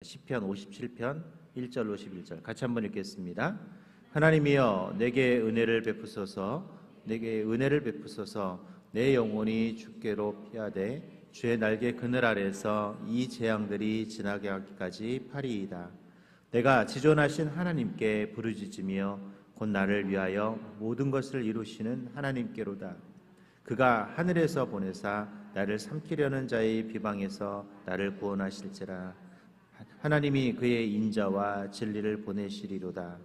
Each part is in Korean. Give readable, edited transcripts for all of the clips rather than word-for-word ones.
시편 57편 1절로 11절 같이 한번 읽겠습니다. 하나님이여 내게 은혜를 베푸소서, 내게 은혜를 베푸소서. 내 영혼이 주께로 피하되 주의 날개 그늘 아래서 이 재앙들이 지나게 하기까지 파리이다. 내가 지존하신 하나님께 부르짖으며 곧 나를 위하여 모든 것을 이루시는 하나님께로다. 그가 하늘에서 보내사 나를 삼키려는 자의 비방에서 나를 구원하실지라. 하나님이 그의 인자와 진리를 보내시리로다.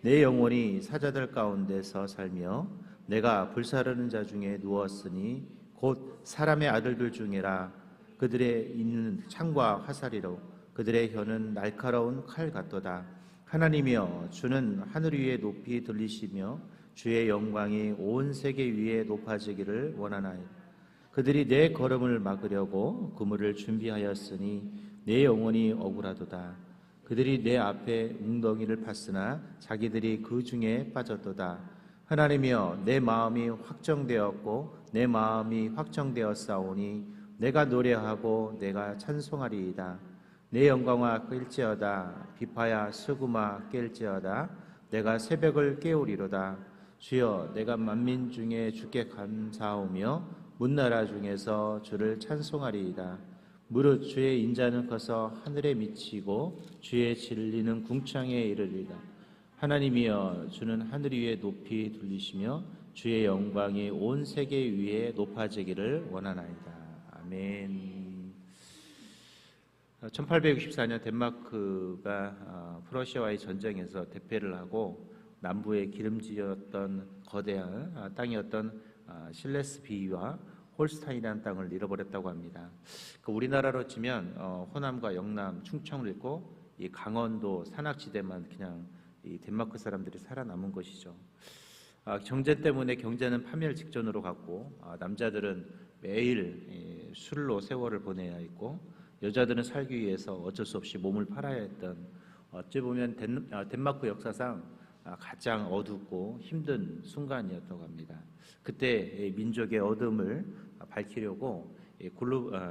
내 영혼이 사자들 가운데서 살며 내가 불사르는 자 중에 누웠으니 곧 사람의 아들들 중에라. 그들의 있는 창과 화살이로 그들의 혀는 날카로운 칼 같도다. 하나님이여 주는 하늘 위에 높이 들리시며 주의 영광이 온 세계 위에 높아지기를 원하나이다. 그들이 내 걸음을 막으려고 그물을 준비하였으니 내 영혼이 억울하도다. 그들이 내 앞에 웅덩이를 팠으나 자기들이 그 중에 빠졌도다. 하나님이여 내 마음이 확정되었고 내 마음이 확정되었사오니 내가 노래하고 내가 찬송하리이다. 내 영광아 깰지어다. 비파야 수구마 깰지어다. 내가 새벽을 깨우리로다. 주여 내가 만민 중에 주께 감사하오며 문나라 중에서 주를 찬송하리이다. 무릇 주의 인자는 커서 하늘에 미치고 주의 진리는 궁창에 이르리다. 하나님이여 주는 하늘 위에 높이 들리시며 주의 영광이 온 세계 위에 높아지기를 원하나이다. 아멘. 1864년 덴마크가 프러시아와의 전쟁에서 대패를 하고 남부에 기름지었던 거대한 땅이었던 실레스비와 홀스타인이라는 땅을 잃어버렸다고 합니다. 우리나라로 치면 호남과 영남, 충청을 잃고 이 강원도 산악지대만 그냥 이 덴마크 사람들이 살아남은 것이죠. 경제 때문에 경제는 파멸 직전으로 갔고 남자들은 매일 술로 세월을 보내야 했고 여자들은 살기 위해서 어쩔 수 없이 몸을 팔아야 했던 어찌 보면 덴마크 역사상 가장 어둡고 힘든 순간이었다고 합니다. 그때 민족의 어둠을 밝히려고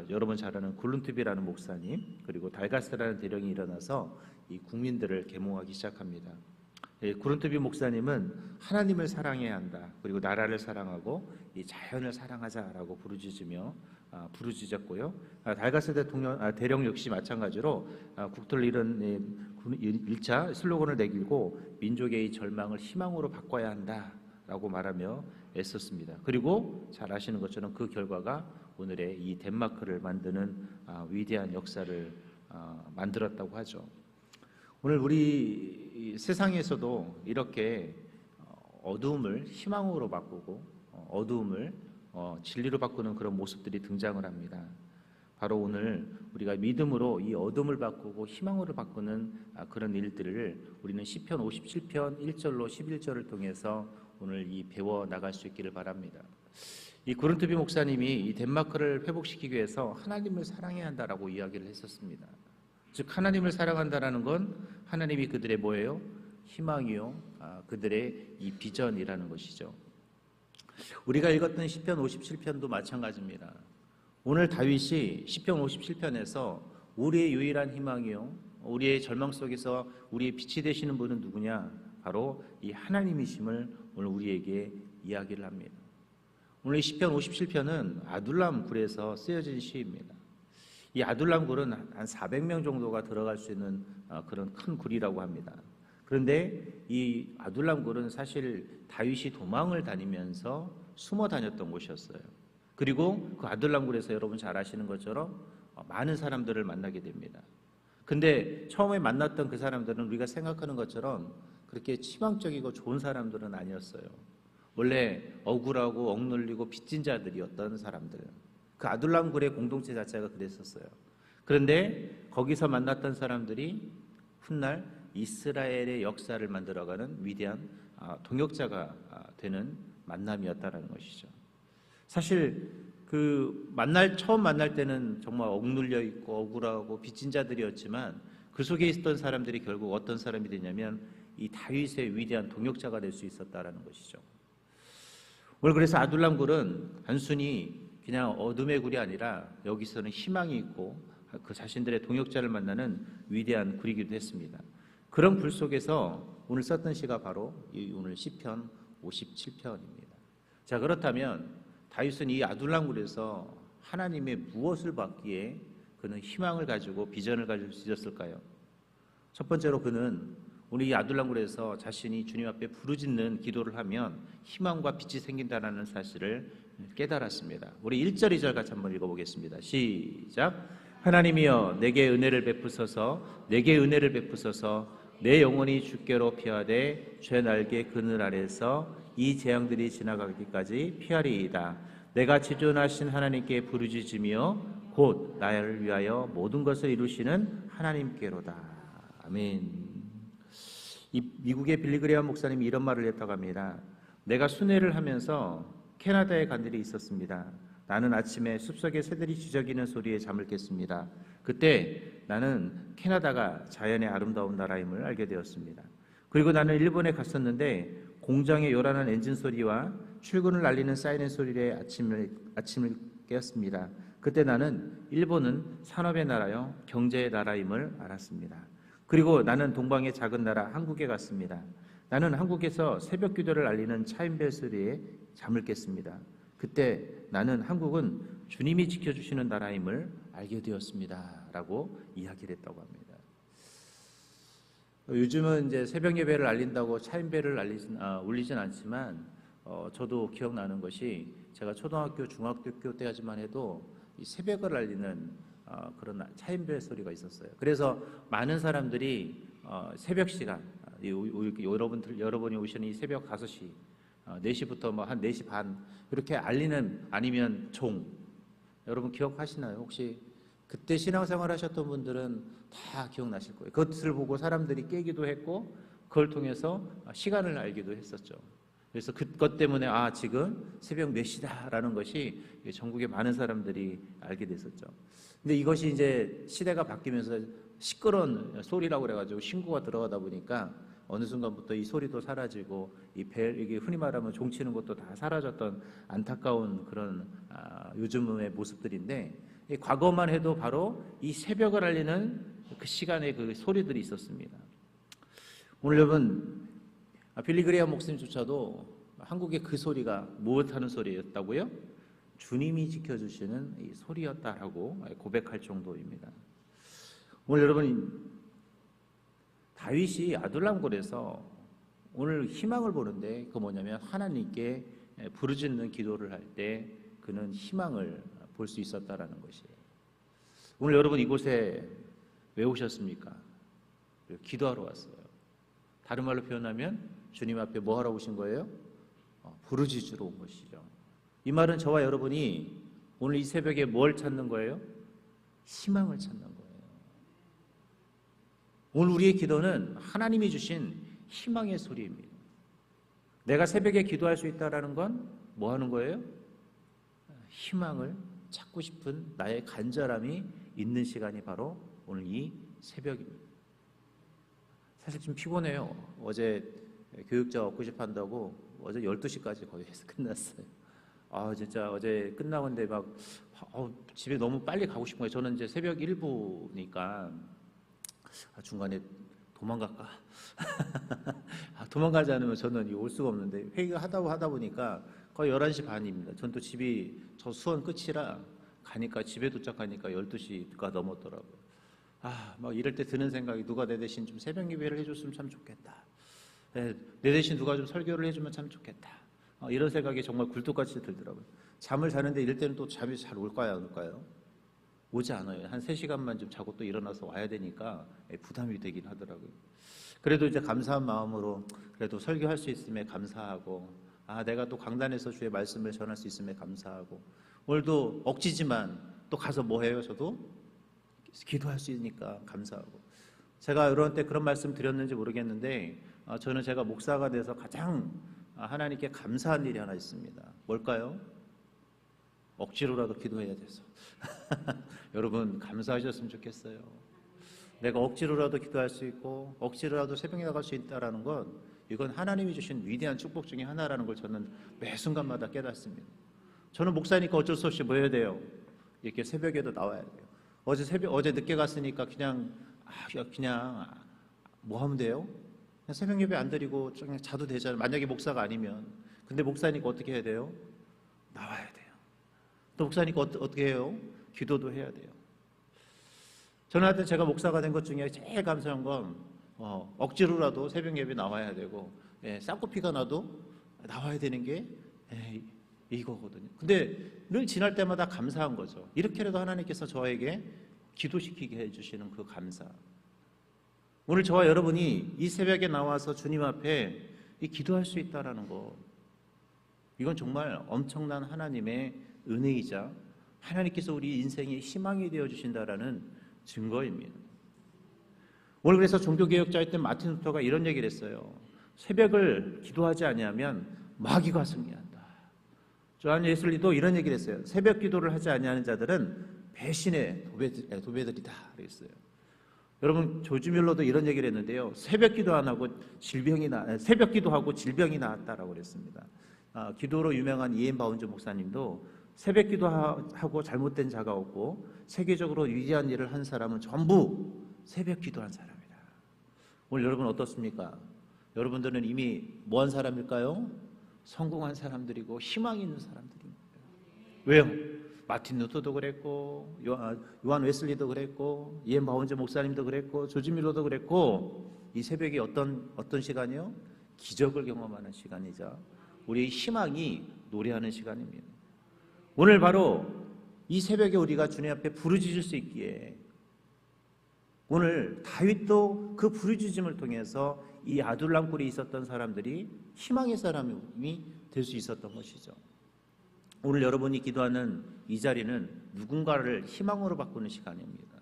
여러분 잘 아는 굴룬투비라는 목사님 그리고 달가스라는 대령이 일어나서 이 국민들을 계몽하기 시작합니다. 굴룬투비 목사님은 하나님을 사랑해야 한다. 그리고 나라를 사랑하고 이 자연을 사랑하자라고 부르짖었고요. 달가스 대령 역시 마찬가지로 국토를 잃은 1차 슬로건을 내밀고 민족의 이 절망을 희망으로 바꿔야 한다라고 말하며 애썼습니다. 그리고 잘 아시는 것처럼 그 결과가 오늘의 이 덴마크를 만드는 위대한 역사를 만들었다고 하죠. 오늘 우리 세상에서도 이렇게 어두움을 희망으로 바꾸고 어두움을 진리로 바꾸는 그런 모습들이 등장을 합니다. 바로 오늘 우리가 믿음으로 이 어둠을 바꾸고 희망으로 바꾸는 그런 일들을 우리는 시편 57편 1절로 11절을 통해서 오늘 이 배워 나갈 수 있기를 바랍니다. 이 굴룬투비 목사님이 이 덴마크를 회복시키기 위해서 하나님을 사랑해야 한다라고 이야기를 했었습니다. 즉 하나님을 사랑한다라는 건 하나님이 그들의 뭐예요? 희망이요, 그들의 이 비전이라는 것이죠. 우리가 읽었던 시편 57편도 마찬가지입니다. 오늘 다윗이 시편 57편에서 우리의 유일한 희망이요, 우리의 절망 속에서 우리의 빛이 되시는 분은 누구냐? 바로 이 하나님이심을 오늘 우리에게 이야기를 합니다. 오늘 이 시편 57편은 아둘람 굴에서 쓰여진 시입니다. 이 아둘람 굴은 한 400명 정도가 들어갈 수 있는 그런 큰 굴이라고 합니다. 그런데 이 아둘람 굴은 사실 다윗이 도망을 다니면서 숨어 다녔던 곳이었어요. 그리고 그 아둘람 굴에서 여러분 잘 아시는 것처럼 많은 사람들을 만나게 됩니다. 근데 처음에 만났던 그 사람들은 우리가 생각하는 것처럼 그렇게 치명적이고 좋은 사람들은 아니었어요. 원래 억울하고 억눌리고 빚진 자들이었던 사람들. 그 아둘람 굴의 공동체 자체가 그랬었어요. 그런데 거기서 만났던 사람들이 훗날 이스라엘의 역사를 만들어가는 위대한 동역자가 되는 만남이었다는 것이죠. 사실 처음 만날 때는 정말 억눌려 있고 억울하고 빚진 자들이었지만 그 속에 있었던 사람들이 결국 어떤 사람이 되냐면 이 다윗의 위대한 동역자가 될 수 있었다라는 것이죠. 오늘 그래서 아둘람 굴은 단순히 그냥 어둠의 굴이 아니라 여기서는 희망이 있고 그 자신들의 동역자를 만나는 위대한 굴이기도 했습니다. 그런 굴 속에서 오늘 썼던 시가 바로 오늘 시편 57편입니다. 자, 그렇다면 다윗은 이 아둘람굴에서 하나님의 무엇을 받기에 그는 희망을 가지고 비전을 가지고 있었을까요? 첫 번째로 그는 오늘 이 아둘람굴에서 자신이 주님 앞에 부르짖는 기도를 하면 희망과 빛이 생긴다는 사실을 깨달았습니다. 우리 1절 2절 같이 한번 읽어보겠습니다. 시작. 하나님이여 내게 은혜를 베푸소서, 내게 은혜를 베푸소서. 내 영혼이 주께로 피하되 죄 날개 그늘 아래서 이 재앙들이 지나가기까지 피하리이다. 내가 지존하신 하나님께 부르짖으며 곧 나를 위하여 모든 것을 이루시는 하나님께로다. 아멘. 이 미국의 빌리그레엄 목사님이 이런 말을 했다고 합니다. 내가 순회를 하면서 캐나다에 간 일이 있었습니다. 나는 아침에 숲속에 새들이 지저귀는 소리에 잠을 깼습니다. 그때 나는 캐나다가 자연의 아름다운 나라임을 알게 되었습니다. 그리고 나는 일본에 갔었는데 공장의 요란한 엔진 소리와 출근을 알리는 사이렌 소리에 아침을 깨었습니다. 그때 나는 일본은 산업의 나라요 경제의 나라임을 알았습니다. 그리고 나는 동방의 작은 나라 한국에 갔습니다. 나는 한국에서 새벽 기도를 알리는 차인벨 소리에 잠을 깼습니다. 그때 나는 한국은 주님이 지켜주시는 나라임을 알게 되었습니다. 라고 이야기를 했다고 합니다. 요즘은 이제 새벽 예배를 알린다고 차인벨을 울리진 않지만 저도 기억나는 것이 제가 초등학교, 중학교 때까지만 해도 이 새벽을 알리는 그런 차인벨 소리가 있었어요. 그래서 많은 사람들이 새벽 시간, 여러분이 오시는 이 새벽 5시, 4시부터 뭐 한 4시 반 이렇게 알리는 아니면 종, 여러분 기억하시나요? 혹시 그때 신앙생활 하셨던 분들은 다 기억나실 거예요. 그것을 보고 사람들이 깨기도 했고 그걸 통해서 시간을 알기도 했었죠. 그래서 그것 때문에 지금 새벽 몇 시다라는 것이 전국의 많은 사람들이 알게 됐었죠. 근데 이것이 이제 시대가 바뀌면서 시끄러운 소리라고 그래가지고 신고가 들어가다 보니까 어느 순간부터 이 소리도 사라지고 이게 흔히 말하면 종치는 것도 다 사라졌던 안타까운 그런 요즘의 모습들인데, 과거만 해도 바로 이 새벽을 알리는 그 시간에 그 소리들이 있었습니다. 오늘 여러분 빌리그레엄 목사님조차도 한국의 그 소리가 무엇하는 소리였다고요? 주님이 지켜주시는 이 소리였다라고 고백할 정도입니다. 오늘 여러분 다윗이 아둘람굴에서 오늘 희망을 보는데 그 뭐냐면 하나님께 부르짖는 기도를 할 때 그는 희망을 볼 수 있었다라는 것이에요. 오늘 여러분 이곳에 왜 오셨습니까? 기도하러 왔어요. 다른 말로 표현하면 주님 앞에 뭐 하러 오신 거예요? 부르짖으러 온 것이죠. 이 말은 저와 여러분이 오늘 이 새벽에 뭘 찾는 거예요? 희망을 찾는 거예요. 오늘 우리의 기도는 하나님이 주신 희망의 소리입니다. 내가 새벽에 기도할 수 있다는 건 뭐 하는 거예요? 희망을 찾고 싶은 나의 간절함이 있는 시간이 바로 오늘 이 새벽입니다. 사실 좀 피곤해요. 어제 교육자 업구십 한다고 어제 12시까지 거의 해서 끝났어요. 진짜 어제 끝나고 근데 막 집에 너무 빨리 가고 싶은 거예요. 저는 이제 새벽 1부니까 중간에 도망갈까? 도망가지 않으면 저는 올 수가 없는데 회의가 하다 보니까 거의 11시 반입니다. 전 또 집이 저 수원 끝이라 가니까 집에 도착하니까 12시가 넘었더라고요. 막 이럴 때 드는 생각이 누가 내 대신 좀 새벽 예배를 해줬으면 참 좋겠다. 내 대신 누가 좀 설교를 해주면 참 좋겠다. 이런 생각이 정말 굴뚝같이 들더라고요. 잠을 자는데 이럴 때는 또 잠이 잘 올까요, 안 올까요? 오지 않아요. 한 3시간만 좀 자고 또 일어나서 와야 되니까 부담이 되긴 하더라고요. 그래도 이제 감사한 마음으로 그래도 설교할 수 있음에 감사하고 내가 또 강단에서 주의 말씀을 전할 수 있음에 감사하고 오늘도 억지지만 또 가서 뭐 해요? 저도 기도할 수 있으니까 감사하고 제가 이런 때 그런 말씀 드렸는지 모르겠는데 저는 제가 목사가 돼서 가장 하나님께 감사한 일이 하나 있습니다. 뭘까요? 억지로라도 기도해야 돼서 여러분 감사하셨으면 좋겠어요. 내가 억지로라도 기도할 수 있고 억지로라도 새벽에 나갈 수 있다는 건 이건 하나님이 주신 위대한 축복 중에 하나라는 걸 저는 매 순간마다 깨닫습니다. 저는 목사니까 어쩔 수 없이 뭐 해야 돼요? 이렇게 새벽에도 나와야 돼요. 어제 늦게 갔으니까 그냥 뭐 하면 돼요? 그냥 새벽 예배 안 드리고 그냥 자도 되잖아요. 만약에 목사가 아니면. 근데 목사니까 어떻게 해야 돼요? 나와야 돼요. 또 목사니까 어떻게 해요? 기도도 해야 돼요. 저는 하여튼 제가 목사가 된 것 중에 제일 감사한 건 억지로라도 새벽 예배 나와야 되고, 쌍코피가 나도 나와야 되는 게 이거거든요. 근데 늘 지날 때마다 감사한 거죠. 이렇게라도 하나님께서 저에게 기도시키게 해주시는 그 감사. 오늘 저와 여러분이 이 새벽에 나와서 주님 앞에 이 기도할 수 있다라는 거, 이건 정말 엄청난 하나님의 은혜이자 하나님께서 우리 인생의 희망이 되어 주신다라는 증거입니다. 오늘 그래서 종교개혁자였던 마틴 루터가 이런 얘기를 했어요. 새벽을 기도하지 아니하면 마귀가 승리한다. 요한 웨슬리도 이런 얘기를 했어요. 새벽 기도를 하지 아니하는 자들은 배신의 도배들이다 그랬어요. 여러분, 조지 뮬러도 이런 얘기를 했는데요. 새벽 기도하고 질병이 나았다라고 그랬습니다. 기도로 유명한 이엔 바운즈 목사님도 새벽 기도하고 잘못된 자가 없고 세계적으로 위대한 일을 한 사람은 전부 새벽 기도한 사람이다. 오늘 여러분 어떻습니까? 여러분들은 이미 뭐한 사람일까요? 성공한 사람들이고 희망이 있는 사람들입니다. 왜요? 마틴 루터도 그랬고, 요한 웨슬리도 그랬고, 이엔 바운즈 목사님도 그랬고, 조지 뮬러도 그랬고, 이 새벽이 어떤 시간이요? 기적을 경험하는 시간이자 우리의 희망이 노래하는 시간입니다. 오늘 바로 이 새벽에 우리가 주님 앞에 부르짖을 수 있기에, 오늘 다윗도 그 부르짖음을 통해서 이 아둘람 굴에 있었던 사람들이 희망의 사람이 될 수 있었던 것이죠. 오늘 여러분이 기도하는 이 자리는 누군가를 희망으로 바꾸는 시간입니다.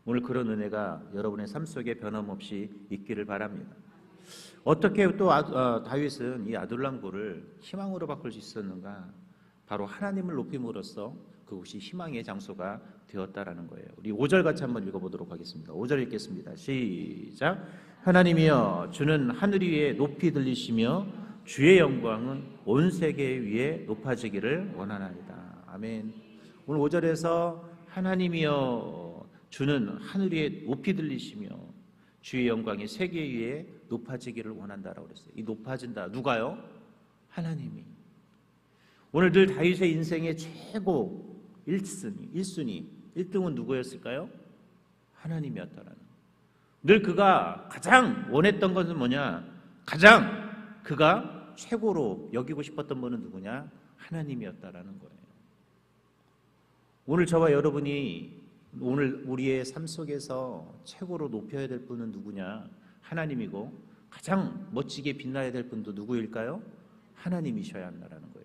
오늘 그런 은혜가 여러분의 삶 속에 변함없이 있기를 바랍니다. 어떻게 또 다윗은 이 아둘람 굴을 희망으로 바꿀 수 있었는가? 바로 하나님을 높임으로써 그곳이 희망의 장소가 되었다라는 거예요. 우리 5절 같이 한번 읽어보도록 하겠습니다. 5절 읽겠습니다. 시작. 하나님이여, 주는 하늘 위에 높이 들리시며 주의 영광은 온 세계 위에 높아지기를 원하나이다. 아멘. 오늘 5절에서 하나님이여, 주는 하늘 위에 높이 들리시며 주의 영광이 세계 위에 높아지기를 원한다라고 그랬어요. 이 높아진다. 누가요? 하나님이. 오늘 늘 다윗의 인생의 최고 1순위, 1등은 누구였을까요? 하나님이었다라는. 늘 그가 가장 원했던 것은 뭐냐? 가장 그가 최고로 여기고 싶었던 분은 누구냐? 하나님이었다라는 거예요. 오늘 저와 여러분이 오늘 우리의 삶 속에서 최고로 높여야 될 분은 누구냐? 하나님이고, 가장 멋지게 빛나야 될 분도 누구일까요? 하나님이셔야 한다라는 거예요.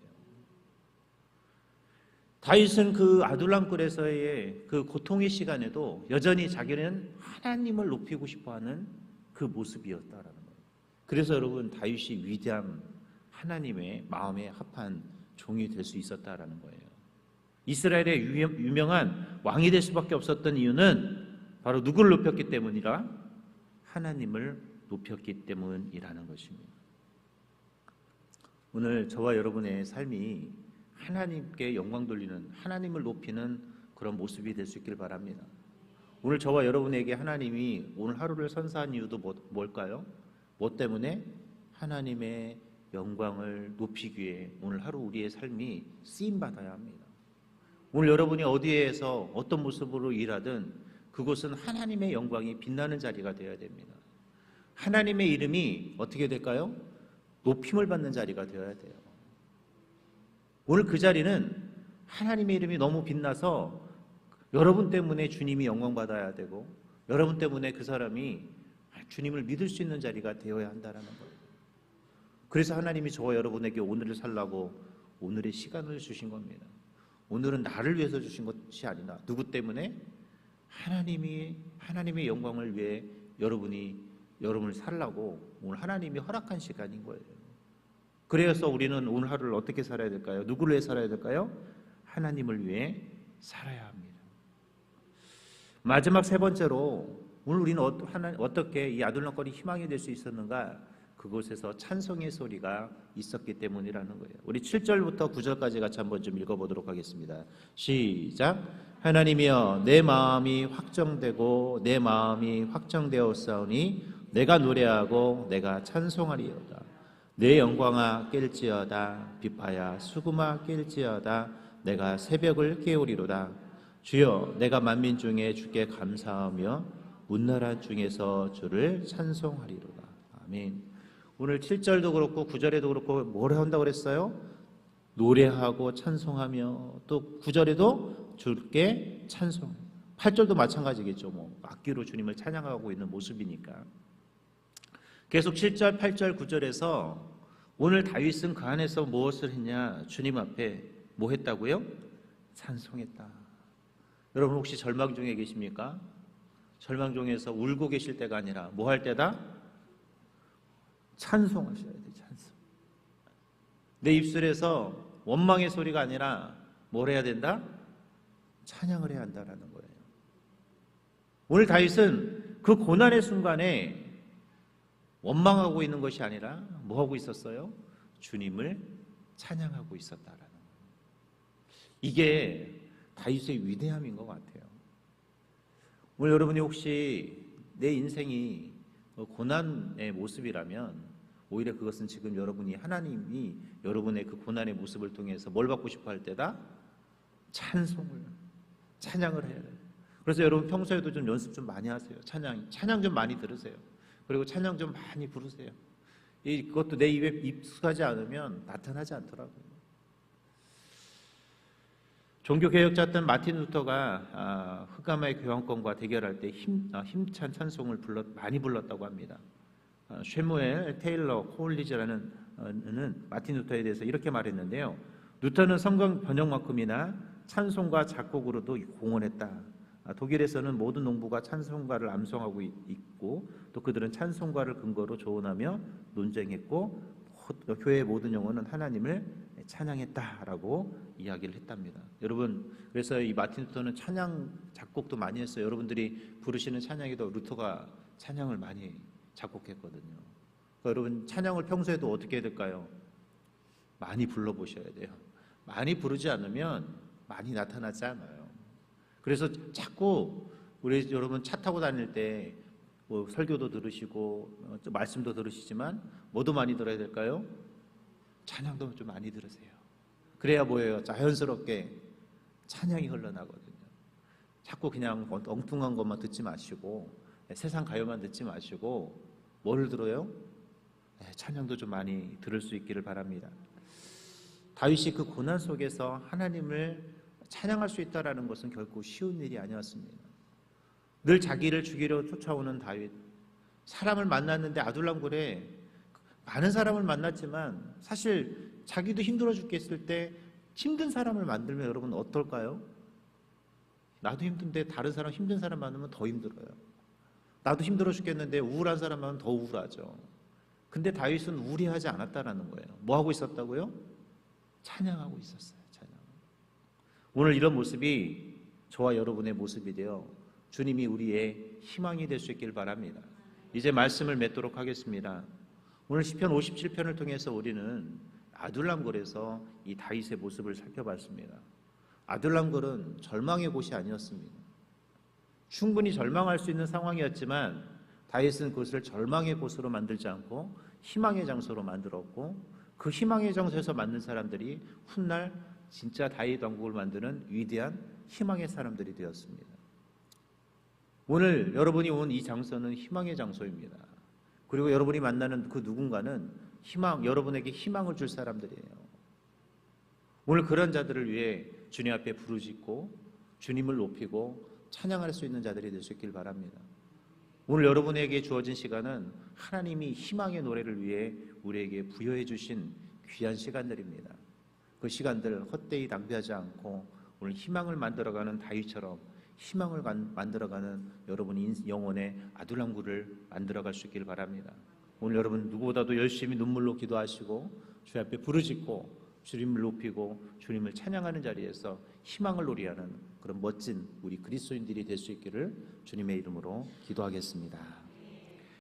다윗은 그 아둘람굴에서의 그 고통의 시간에도 여전히 자기는 하나님을 높이고 싶어하는 그 모습이었다라는 거예요. 그래서 여러분, 다윗이 위대한 하나님의 마음에 합한 종이 될 수 있었다라는 거예요. 이스라엘의 유명한 왕이 될 수밖에 없었던 이유는 바로 누구를 높였기 때문이라? 하나님을 높였기 때문이라는 것입니다. 오늘 저와 여러분의 삶이 하나님께 영광 돌리는, 하나님을 높이는 그런 모습이 될 수 있기를 바랍니다. 오늘 저와 여러분에게 하나님이 오늘 하루를 선사한 이유도 뭘까요? 뭐 때문에? 하나님의 영광을 높이기 위해 오늘 하루 우리의 삶이 쓰임받아야 합니다. 오늘 여러분이 어디에서 어떤 모습으로 일하든 그곳은 하나님의 영광이 빛나는 자리가 되어야 됩니다. 하나님의 이름이 어떻게 될까요? 높임을 받는 자리가 되어야 돼요. 오늘 그 자리는 하나님의 이름이 너무 빛나서 여러분 때문에 주님이 영광받아야 되고, 여러분 때문에 그 사람이 주님을 믿을 수 있는 자리가 되어야 한다는 거예요. 그래서 하나님이 저와 여러분에게 오늘을 살라고 오늘의 시간을 주신 겁니다. 오늘은 나를 위해서 주신 것이 아니라 누구 때문에? 하나님의 영광을 위해 여러분을 살라고 오늘 하나님이 허락한 시간인 거예요. 그래서 우리는 오늘 하루를 어떻게 살아야 될까요? 누구를 위해 살아야 될까요? 하나님을 위해 살아야 합니다. 마지막 세 번째로 오늘 우리는 어떻게 이 아둘람굴이 희망이 될 수 있었는가? 그곳에서 찬송의 소리가 있었기 때문이라는 거예요. 우리 7절부터 9절까지 같이 한번 좀 읽어보도록 하겠습니다. 시작. 하나님이여 내 마음이 확정되고 내 마음이 확정되었사오니 내가 노래하고 내가 찬송하리로다. 내 영광아 깰지어다. 비파야 수금아 깰지어다. 내가 새벽을 깨우리로다. 주여 내가 만민 중에 주께 감사하며 문나라 중에서 주를 찬송하리로다. 아멘. 오늘 7절도 그렇고 9절에도 그렇고 뭘 한다고 그랬어요? 노래하고 찬송하며 또 9절에도 주께 찬송. 8절도 마찬가지겠죠. 악기로 주님을 찬양하고 있는 모습이니까. 계속 7절, 8절, 9절에서 오늘 다윗은 그 안에서 무엇을 했냐? 주님 앞에 뭐 했다고요? 찬송했다. 여러분 혹시 절망 중에 계십니까? 절망 중에서 울고 계실 때가 아니라 뭐 할 때다? 찬송하셔야 돼요. 찬송. 내 입술에서 원망의 소리가 아니라 뭘 해야 된다? 찬양을 해야 한다라는 거예요. 오늘 다윗은 그 고난의 순간에 원망하고 있는 것이 아니라 뭐 하고 있었어요? 주님을 찬양하고 있었다라는 거예요. 이게 다윗의 위대함인 것 같아요. 오늘 여러분이 혹시 내 인생이 고난의 모습이라면 오히려 그것은 지금 여러분이 하나님이 여러분의 그 고난의 모습을 통해서 뭘 받고 싶어 할 때다? 찬양을 해야 돼요. 그래서 여러분 평소에도 좀 연습 좀 많이 하세요. 찬양 좀 많이 들으세요. 그리고 찬양 좀 많이 부르세요. 그것도 내 입에 익숙하지 않으면 나타나지 않더라고요. 종교개혁자였던 마틴 루터가 흑암의 교황권과 대결할 때 힘찬 찬송을 많이 불렀다고 합니다. 쉐무엘 테일러 콜리즈라는 마틴 루터에 대해서 이렇게 말했는데요. 루터는 성경 번역만큼이나 찬송과 작곡으로도 공헌했다. 독일에서는 모든 농부가 찬송가를 암송하고 있고 또 그들은 찬송가를 근거로 조언하며 논쟁했고 교회의 모든 영혼은 하나님을 찬양했다라고 이야기를 했답니다. 여러분 그래서 이 마틴 루터는 찬양 작곡도 많이 했어요. 여러분들이 부르시는 찬양에도 루터가 찬양을 많이 작곡했거든요. 그러니까 여러분 찬양을 평소에도 어떻게 해야 될까요? 많이 불러보셔야 돼요. 많이 부르지 않으면 많이 나타나지 않아요. 그래서 자꾸 우리 여러분 차 타고 다닐 때 뭐 설교도 들으시고 말씀도 들으시지만 뭐도 많이 들어야 될까요? 찬양도 좀 많이 들으세요. 그래야 뭐예요? 자연스럽게 찬양이 흘러나거든요. 자꾸 그냥 엉뚱한 것만 듣지 마시고 세상 가요만 듣지 마시고 뭐를 들어요? 찬양도 좀 많이 들을 수 있기를 바랍니다. 다윗이 그 고난 속에서 하나님을 찬양할 수 있다는 것은 결코 쉬운 일이 아니었습니다. 늘 자기를 죽이려 쫓아오는 다윗, 사람을 만났는데 아둘람굴에 많은 사람을 만났지만 사실 자기도 힘들어 죽겠을 때 힘든 사람을 만들면 여러분 어떨까요? 나도 힘든데 다른 사람 힘든 사람 만나면 더 힘들어요. 나도 힘들어 죽겠는데 우울한 사람 만나면 더 우울하죠. 근데 다윗은 우울해하지 않았다라는 거예요. 뭐 하고 있었다고요? 찬양하고 있었어요. 찬양. 오늘 이런 모습이 저와 여러분의 모습이 되어 주님이 우리의 희망이 될 수 있길 바랍니다. 이제 말씀을 맺도록 하겠습니다. 오늘 시편 57편을 통해서 우리는 아둘람굴에서 이 다윗의 모습을 살펴봤습니다. 아둘람굴은 절망의 곳이 아니었습니다. 충분히 절망할 수 있는 상황이었지만 다윗은 그것을 절망의 곳으로 만들지 않고 희망의 장소로 만들었고 그 희망의 장소에서 만든 사람들이 훗날 진짜 다윗 왕국을 만드는 위대한 희망의 사람들이 되었습니다. 오늘 여러분이 온 이 장소는 희망의 장소입니다. 그리고 여러분이 만나는 그 누군가는 여러분에게 희망을 줄 사람들이에요. 오늘 그런 자들을 위해 주님 앞에 부르짖고 주님을 높이고 찬양할 수 있는 자들이 될 수 있길 바랍니다. 오늘 여러분에게 주어진 시간은 하나님이 희망의 노래를 위해 우리에게 부여해 주신 귀한 시간들입니다. 그 시간들 헛되이 낭비하지 않고 오늘 희망을 만들어가는 다윗처럼 희망을 만들어가는 여러분의 영혼의 아둘람굴을 만들어갈 수 있길 바랍니다. 오늘 여러분 누구보다도 열심히 눈물로 기도하시고 주님 앞에 부르짖고 주님을 높이고 주님을 찬양하는 자리에서 희망을 노래하는 그런 멋진 우리 그리스도인들이 될 수 있기를 주님의 이름으로 기도하겠습니다.